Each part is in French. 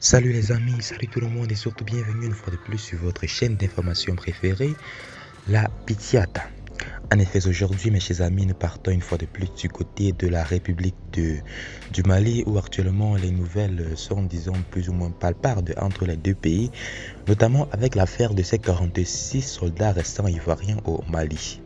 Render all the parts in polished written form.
Salut les amis, salut tout le monde et surtout bienvenue une fois de plus sur votre chaîne d'information préférée, la Pitiata. En effet, aujourd'hui mes chers amis, nous partons une fois de plus du côté de la République du Mali où actuellement les nouvelles sont disons plus ou moins palpables entre les deux pays, notamment avec l'affaire de ces 46 soldats restants ivoiriens au Mali.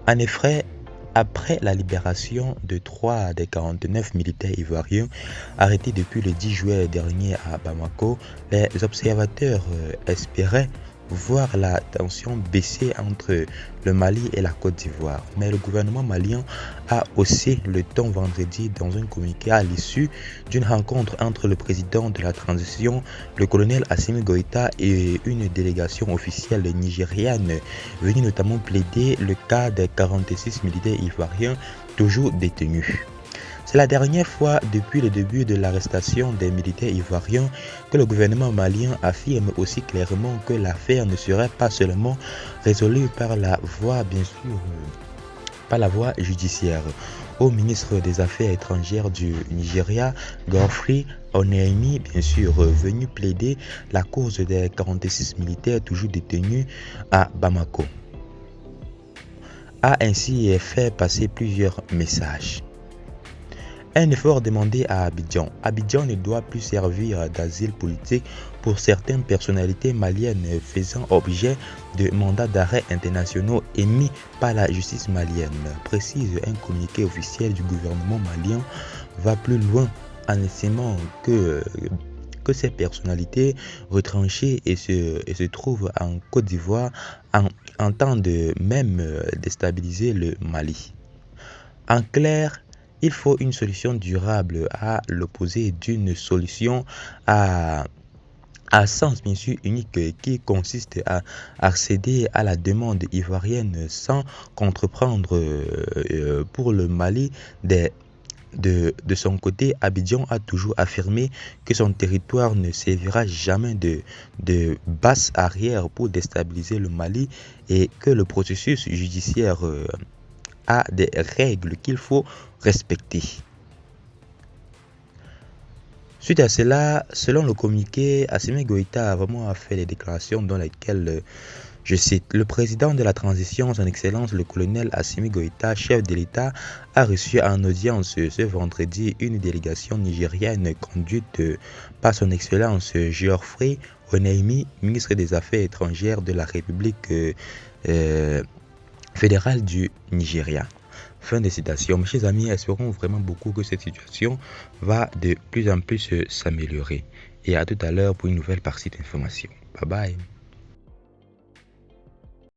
En effet, après la libération de 3 des 49 militaires ivoiriens arrêtés depuis le 10 juillet dernier à Bamako, les observateurs espéraient voir la tension baisser entre le Mali et la Côte d'Ivoire. Mais le gouvernement malien a haussé le ton vendredi dans un communiqué à l'issue d'une rencontre entre le président de la transition, le colonel Assimi Goïta, et une délégation officielle nigériane venue notamment plaider le cas des 46 militaires ivoiriens toujours détenus. C'est la dernière fois depuis le début de l'arrestation des militaires ivoiriens que le gouvernement malien affirme aussi clairement que l'affaire ne serait pas seulement résolue par la voie, bien sûr, par la voie judiciaire. Au ministre des Affaires étrangères du Nigeria, Godfrey Onyeimi, bien sûr, venu plaider la cause des 46 militaires toujours détenus à Bamako, a ainsi fait passer plusieurs messages. Un effort demandé à Abidjan. Abidjan ne doit plus servir d'asile politique pour certaines personnalités maliennes faisant objet de mandats d'arrêt internationaux émis par la justice malienne, précise un communiqué officiel du gouvernement malien. Va plus loin en estimant que ces personnalités retranchées et se trouvent en Côte d'Ivoire entendent même déstabiliser le Mali. En clair, il faut une solution durable à l'opposé d'une solution à sens bien sûr unique qui consiste à accéder à la demande ivoirienne sans contreprendre. Pour le Mali, de son côté, Abidjan a toujours affirmé que son territoire ne servira jamais de base arrière pour déstabiliser le Mali et que le processus judiciaire a des règles qu'il faut respecter. Suite à cela, selon le communiqué, Assimi Goïta a vraiment fait des déclarations dans lesquelles, je cite, le président de la transition, son excellence le colonel Assimi Goïta, chef de l'État, a reçu en audience ce vendredi une délégation nigériane conduite par son excellence Godfrey Onyeimi, ministre des Affaires étrangères de la République fédérale du Nigeria. Fin de citation. Mes chers amis, espérons vraiment beaucoup que cette situation va de plus en plus s'améliorer. Et à tout à l'heure pour une nouvelle partie d'information. Bye bye.